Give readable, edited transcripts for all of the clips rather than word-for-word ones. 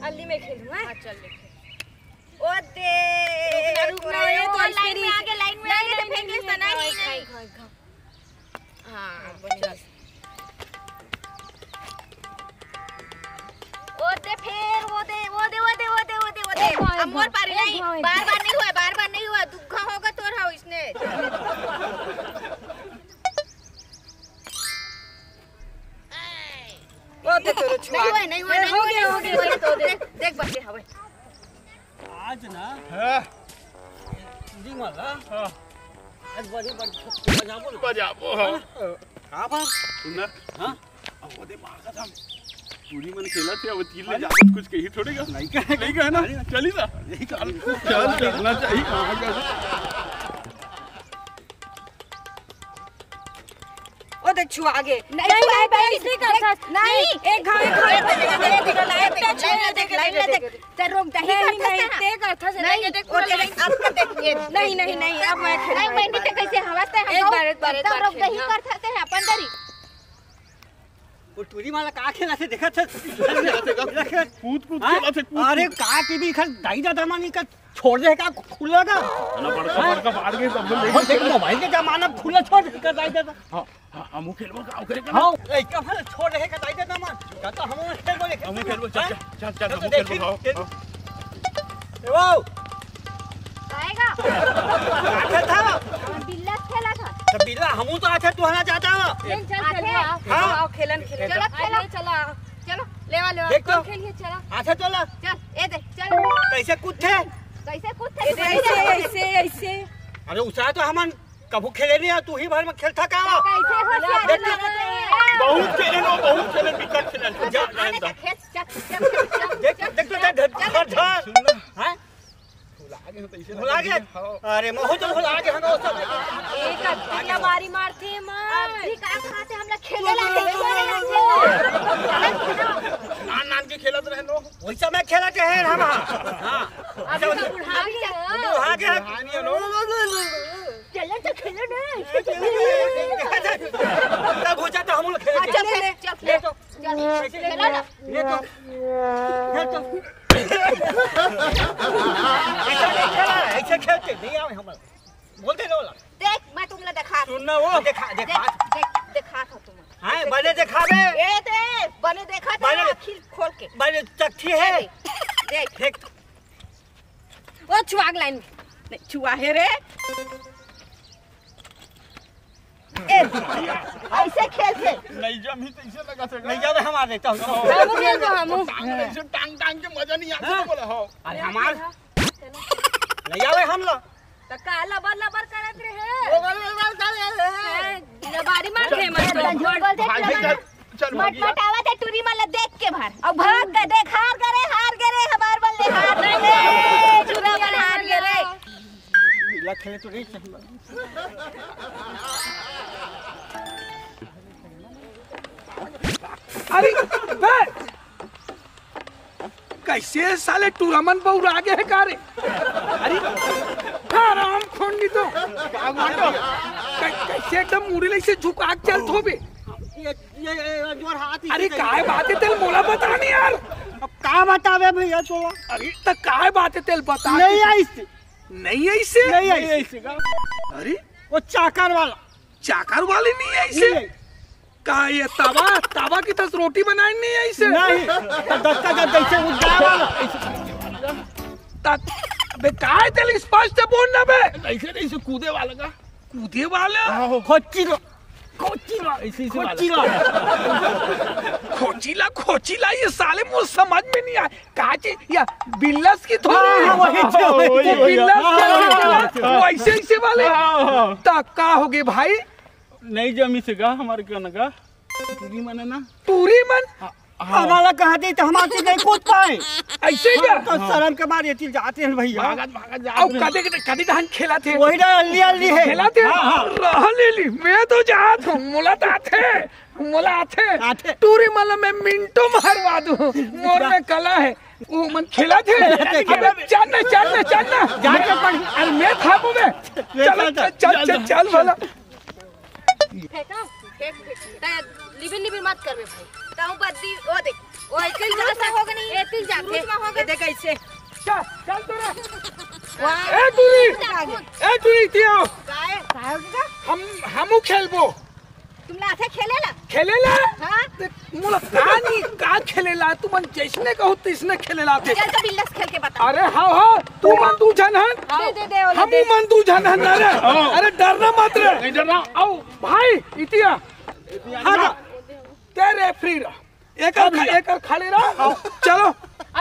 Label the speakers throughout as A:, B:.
A: अल्ली में खेलूं। हां चल ले।
B: ओ दे
A: रुकना ये तो
B: लाइन में आगे तो फेंके तो नहीं। हां बढ़िया। ओ दे फिर वो दे अब मोर पारी नहीं, बार-बार नहीं हुआ दुखा होगा तोर हाउ इसने। ओ दे तोर छुआ नहीं हुआ हो गया तो देख बच्चे हवे
C: आज ना हां जी माला हां आज बड़ी बजाबो हां बा सुन हां अब ओदे मार का हम पूरी मन खेला थे अब तीर ले जावत कुछ कही थोड़ी का नहीं कहे ना चली ना यही चल करना चाहिए कहां का
B: ओ देख छुआ आगे
A: नहीं नहीं करता नहीं एक घाव देख ते रोक दही नहीं ते करता से नहीं देख नहीं अब मैं खेल
B: नहीं मैं कैसे हवाते हैं
A: एक बार
B: रोक दही करता है अपन दरी
C: वो टूरी माला का खेला से देखा था कूद खेला से अरे का की भी खल दाई दादा मानी का छोड़ दे का खुला का ना बड़का मार के सब लोग देख मोबाइल के जमाना खुला छोड़ के दाई दादा हां हम खेलबो का करे हां ए का छोड़ रहे का दाई दादा मान का तो हम खेलबो चल हम खेलबो ए वाओ
B: आएगा
C: आखिर था
B: बिल्ला खेला था
C: तो बिल्ला हमू तो आखिर तू हना जाता
A: चल खेलिए
B: आओ खेलन चलो लेवा
C: देख तो
B: खेलिए चलो
C: आखिर चल
B: चल ए दे चल
C: कैसे कूदते
B: ऐसे
C: अरे उसा तो हमन कबू खेले नहीं तू ही भर में खेलता का बहुत खेले विकेट खेले जा देख तो हैं भुला गए अरे मोह तो भुला गए हम
A: एक अत्तिया मारी मारते मार
B: अभी का खाते हम लोग खेले लाते
C: नाम के खेलत रहे लो वैसा मैं खेलते हैं हम हां
A: अभी तो
C: बुढ़ा गए कहानी लो
B: चल तो खेलो ना
C: तब हो जाता हम लोग खेले
B: चल ले तो खेलो ना
C: ले तो ऐसे खेलते नहीं आवे हम बोलते लो
B: देख मैं तुमला दिखा
C: सुनना वो
B: दिखा था तुम
C: हां बने दिखावे
B: ए दे बने देखा था आखिर खोल के
C: बने चक्की है
B: देख
A: वो छुआग लाइन नहीं छुआ है रे
B: ऐसे खेलते
C: नहीं जम ही तो इसे लगा से नहीं जावे हम आ देता हूं
A: हम
C: टांग के मजा नहीं आता बोला हो अरे हमार नहीं जावे हम लोग
A: तो का लबर करत रहे लबारी मार के
B: मत आवा ते टूरी माला देख के भर और भाग के देख हार करे हमार बल्ले हार नहीं चूरा वाला हार गए
C: ला खेले तो नहीं
D: अरे कैसे साले टूर्नामेंट बहुत आगे है का रे अरे आराम खोंडी तो कैसे एकदम मुड़ी ले से झुका के चल थोबे
C: ये जोर हाथ
D: अरे काय बात है तेल मोला बता नहीं यार
C: अब का बतावे भैया तो
D: अरे तो काय बात है तेल बता
C: नहीं ऐसे
D: नहीं ऐसे
C: का
D: अरे
C: वो चाकर
D: वाले नहीं ऐसे का ये तवा की तस रोटी बनानी नहीं ऐसे
C: नहीं दत्ता का जैसे उड़ा वाला
D: बे काय तेल स्पष्ट बोलना बे
C: ऐसे कूदे वाला
D: खोचीला ये साले मुझे समझ में नहीं आया काची या बिल्लस की थोड़ी ऐसे वाले का हो गए भाई
C: नहीं जमी से गा हमारे क्या नगा टूरी मन है ना
D: टूरी मन
C: हमारा कहा दे तो हमारे नहीं कूद पाए
D: ऐसे क्या
C: तो शर्म के मारे चल जाते हैं भैया
D: अब कदी धान खेला थे
C: वही ना अल्ली है
D: खेला थे रह ले ली मैं तो जात हूँ मुला आते टूरी मन में मिनटों मारवा दूं मोर में कला है वो मन खेला थे चलना जाके पढ़ अरे मैं था मैं चल भला
A: लिबिन मत कर भाई ताऊ बद्दी ओ देख ओ ऐसे जैसा होगा नहीं खेती जाके ये देख कैसे
D: चल चल तोरा ए तुरी तियो हमू खेलबो
B: तुम लाथे खेलेला
D: खेलेला
B: हां
D: मोला कहानी का खेलेला तू मन जैसने कहू तैसने खेलेला थे
B: चल तो बिल्लस खेल के बता
D: अरे हाँ तू मन तू जनहन
B: दे
D: हमू मन तू जनहन अरे डरना मत रे
C: नहीं डरना
D: आओ भाई इतिया हाँ तेरे फ्री रह एक खड़े रहो चलो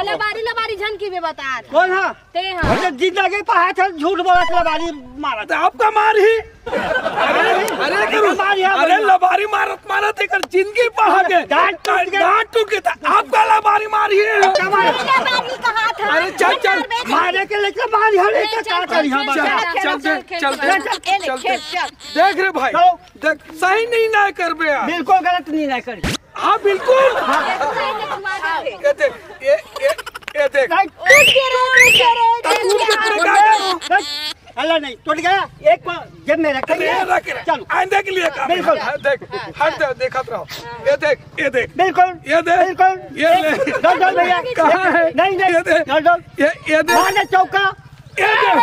A: लबारी झनकी में बता
C: कौन है
A: ते हां
C: अरे जिंदगी पहा था झूठ बोला लबारी मारा
D: तो आपका मार ही अरे करू अरे लबारी मारत एक जिंदगी पहा के डांट टूट के आपका लबारी मार ही है
B: लबारी कहां था
D: अरे चल
C: मारे के लेके मारी हरे के का करी हम
D: चल देख रे भाई देख सही नहीं ना करबे
C: बिल्कुल गलत नहीं ना करी
D: हाँ बिल्कुल ये देख ये देख
C: अल्लाह नहीं टूट गया एक जब में रख
D: चलो आइंदा के लिए
C: बिल्कुल
D: देख हट देखत रहो ये देख
C: बिल्कुल
D: ये देख
C: बिल्कुल
D: ये ले
C: डल भैया
D: कहाँ है
C: नहीं
D: ये देख
C: डल
D: ये देख
C: मारने चौका
D: ये देख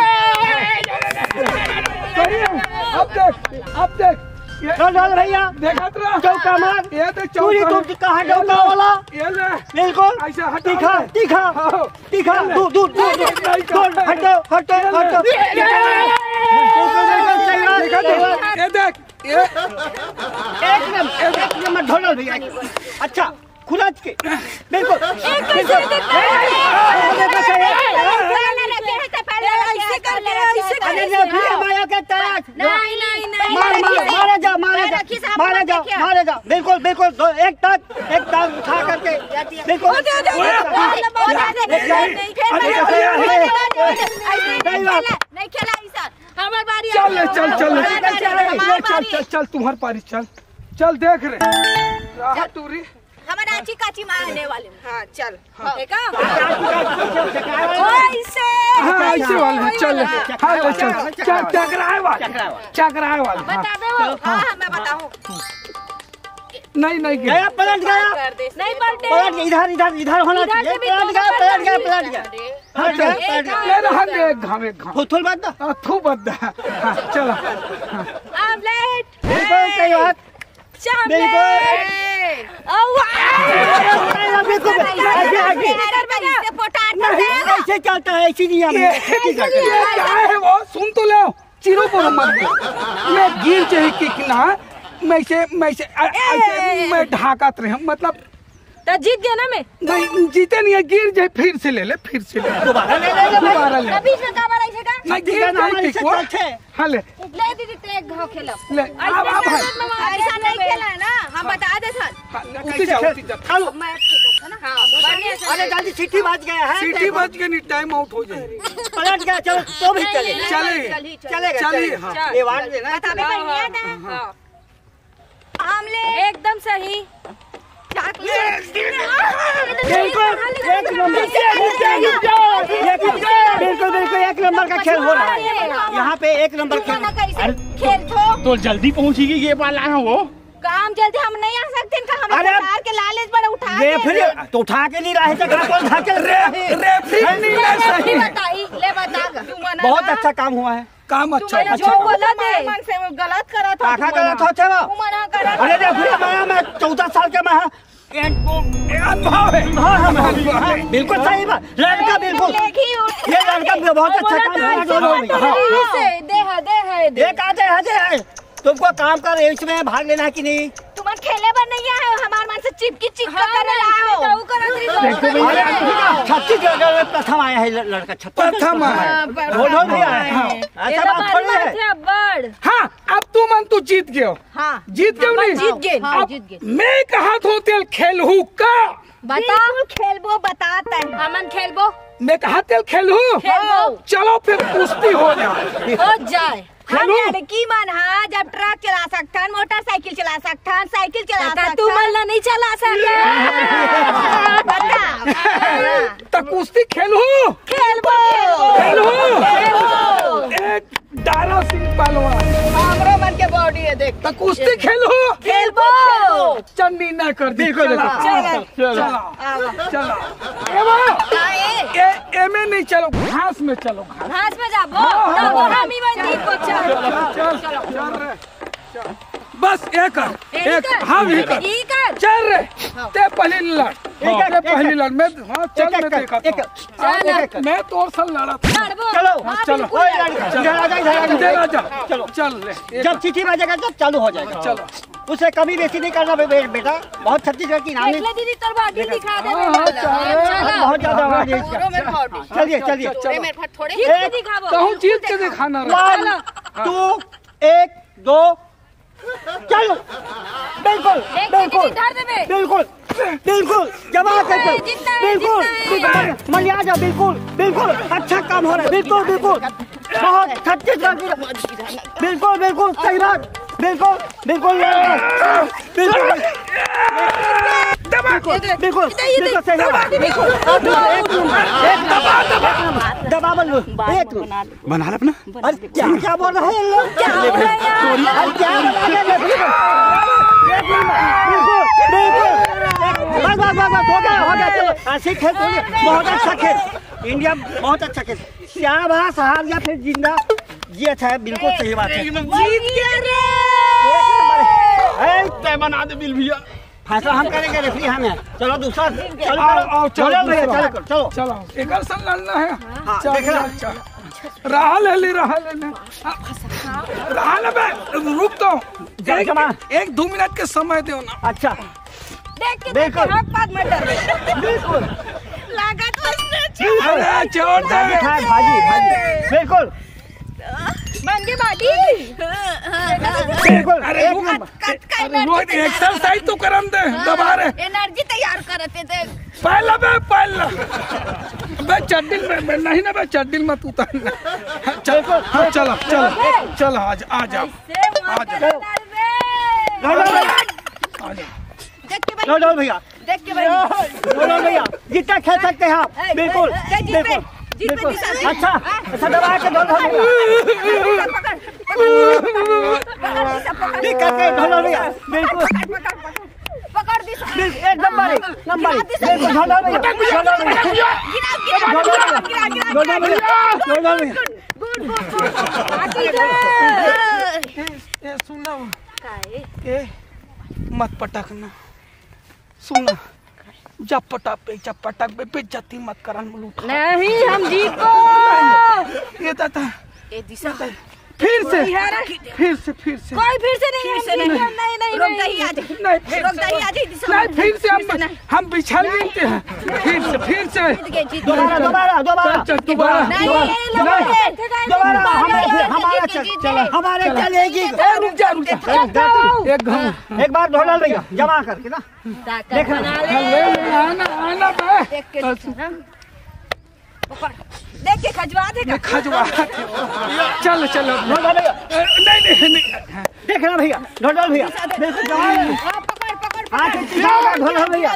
D: अब देख
C: डल भैया
D: देखत रहो
C: चौका मार
D: ये देख
C: चूरी
D: चौका
C: तुम कहाँ चौका वाला
D: ये ले
C: बिल्कुल
D: ऐसा हटा
C: तीखा दूर हटो
D: ये देख ये
C: एक नंबर ढोल भैया अच्छा खुलाच के बिल्कुल मारे जा बिल्कुल एक टांग उठा करके बिल्कुल
B: नहीं खेला ऐसा हमार बारी
D: चल तुम्हार पारी चल देख रहे टूरी
B: हमारा आची काची मारने वाले हां चल देखा
D: ऐसे वाले चल चकराए वाले
B: बता दो हां मैं बताऊं
D: नहीं
C: गया पलट गया
B: नहीं पलटे
C: पलट इधर होना चाहिए पलट गया
D: घाम
C: थोल बात
D: थू बद्दा चलो
B: आमलेट
C: बिल्कुल सही बात ऐसे चलता है ऐसी नहीं
D: क्या है वो सुन तो लो चिरो पर मत मैं गिर चाहिए कितना मैं ढाकत रहे मतलब
A: तो जीत गया ना मैं
D: नहीं जीते नहीं है गिर जाए फिर से ले दोबारा ले
B: बीच में का मारा इसे का
D: नहीं गिर जाए हां ले
A: दीदी ते एक घाव खेला
D: ले अब
B: ऐसा नहीं खेला है ना हम बता दे सन
D: उठी जा
C: चलो
B: मैं खेलता ना हां
C: अरे जल्दी सीटी बज गया है
D: सीटी बज गई नहीं टाइम आउट हो जाए
C: पलट गया चलो तो भी चलेगा
B: चलेगा
C: ये वाट देना
B: बता भी नहीं है ना हां आमलेट
A: एकदम सही
C: बिल्कुल एक नंबर का खेल हो रहा है यहाँ पे एक नंबर
B: खेल
C: तो जल्दी पहुँचेगी ये वाला है वो
B: काम जल्दी हम नहीं आ सकते इनका हमें सरकार के लालच पर उठा
C: ये फिर तो उठा के नहीं रहे
B: ले बता
C: बहुत अच्छा काम हुआ है
D: काम अच्छा
B: मन से वो गलत करा था
C: गलत हो चलो अरे रेफरी मैं 14 साल के मैं बिल्कुल सही बात लड़का बिल्कुल ये लड़का बहुत अच्छा काम है तुमको काम कर इसमें भाग लेना कि नहीं
B: तुम्हारे खेले पर नहीं है हमारे मन से चिपकी
C: छत्तीसगढ़ में प्रथम आया है लड़का
D: प्रथम
C: भी आया है ऐसा बात थोड़ी है
D: हाँ अब तू मन तू जीत गयो जीत गयो नहीं
A: जीत गए
D: मैं कहा तो तेल खेलू का
B: बता खेलबो बताता है
A: हमन खेलबो
D: मैं कहा तेल खेलू चलो फिर कुश्ती हो
A: जाए
B: हम लड़की मन है जब ट्रक चला सकथन मोटरसाइकिल चला सकथन साइकिल चला सकथन
A: तू मल्ला नहीं चला
D: तो कुश्ती खेलू एक दारा सिंह पहलवान
B: हमरो मन के बॉडी है देख
D: तो कुश्ती खेलू
B: खेलबो
D: चंडी निर्णय कर दी।
C: बिल्कुल,
D: चलो
C: चलो।
D: चलो एमे नहीं, चलो घास में चलो।
B: घास में जाबो तब हम ही बन जीत को
D: चल बस एक हाँ भी कर चल रे ते पहली लड़ ते पहली लड़ मैं हाँ चल मैं देखा मैं तोर सा लड़ा
C: चलो
D: चलो
C: चलो
D: चल रे
C: जब चिट्ठी बजेगा जब चालू हो जाएगा।
D: चलो
C: उसे कभी बेटी नहीं करना बेटा, बहुत छत्तीसगढ़ की नाम है।
B: दीदी तोर बॉडी दिखा दे
C: बहुत ज्यादा आवाज है इसका। चलिए
D: कहूँ जीत के दिखाना
C: 1 2 1 2 चलो। बिल्कुल बिल्कुल बिल्कुल बिल्कुल जमा करके बिल्कुल मलिया जा। बिल्कुल बिल्कुल अच्छा काम हो रहा है। बिल्कुल बिल्कुल बहुत छत्तीसगढ़ की बिल्कुल बिल्कुल सही बात। बिल्कुल बिल्कुल बिल्कुल बिल्कुल सही दबा बना अपना। अरे क्या बोल रहे हैं लोग? हो गया चलो ऐसे खेल बहुत अच्छा खेल। इंडिया बहुत अच्छा खेल। शाबाश हार या फिर जिंदा ये अच्छा है। बिल्कुल सही बात है।
B: जीत गया रे
C: तय बना दे बिल भैया। फैसला हम करेंगे, रेफरी हम है। चलो दूसरा चलो भैया चलो
D: चलो एक सन लड़ना है।
C: चल
D: रहा ले ले रुक तो 1-2 मिनट के समय दो ना।
C: अच्छा
B: देख के
C: बिल्कुल।
B: बिल्कुल लागत
D: अरे छोड़ दे
C: भाजी बिल्कुल
B: मंगे बाडी
C: बिल्कुल
D: अरे रोज एक्सरसाइज तो करम दे दबा रे
B: एनर्जी तैयार करते थे
D: पहला बे चड्डिल में नहीं ना बे चड्डिल मत उतार। चल चलो आ जा
C: लो भैया
B: देख के
C: भैया जितना खेल सकते हैं आप। बिल्कुल बिल्कुल अच्छा दबा के ढोलो भैया। बिल्कुल
B: पकड़ दी
C: एकदम नंबर ढोलो
D: भैया सुना मत पटकना। सुना जब पटक पे बेइज्जती मत करन लूट
B: नहीं हम जीतो।
D: ये दादा
B: ए दिशा
D: फिर से
B: कोई फिर से नहीं रुक दही आज
D: नहीं फिर से हम बिछड़ गए हैं। फिर से
C: दोबारा हमारे चलेगी।
D: रुक जा
C: एक बार ढोल भैया जमा करके ना
B: देख के खजवा देगा
D: चलो नहीं
C: देखना भैया ढोल भैया बिल्कुल ढोल भैया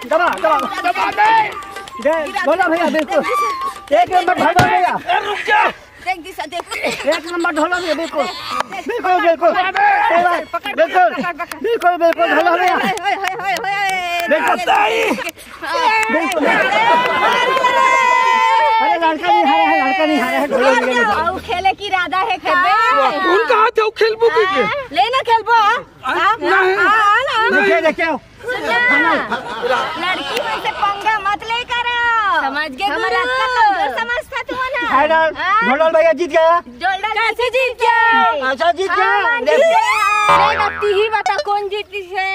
C: दबा ढोल भैया बिल्कुल 1 नंबर ढोल भैया।
D: रुक जा
B: देख दिशा देख
C: 1 नंबर ढोल भैया बिल्कुल ढोल भैया अरे लड़का नहीं हारा है ढोल भैया।
B: खेले की इरादा है खेलबे
D: उनका हाथ है खेलबो के
B: लेना खेलबो
C: नहीं देखो
B: लड़की में से पंगा मत ले करो समझ गए हमारा कमजोर समझता तू ना।
C: ढोल भैया जीत गया।
B: कैसे जीत गया?
C: अच्छा जीत गया।
B: ही बता कौन जीती है?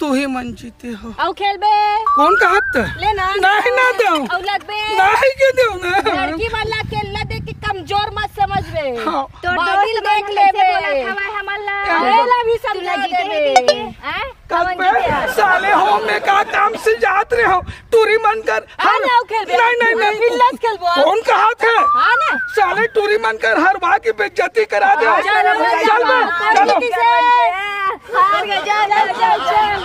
D: तू ही मन जीते हो।
B: औ खेलबे
D: कौन का हाथ
B: लेना
D: नहीं ना दो
B: औ लगबे
D: नहीं के दो ना
B: लड़की वाला खेलना देख के कमजोर मत समझबे।
D: हाँ।
B: तो बॉडी देख लेबे लेला भी समझा देबे हैं
D: साले हो में का काम से जात रहे हो टूरी मन कर
B: हां खेलबे
D: नहीं
B: बिल्लास खेलबो
D: कौन का हाथ है?
B: हां ना
D: साले टूरी मन कर हर बार की बेइज्जती करा दे।
B: चलो हार गए चल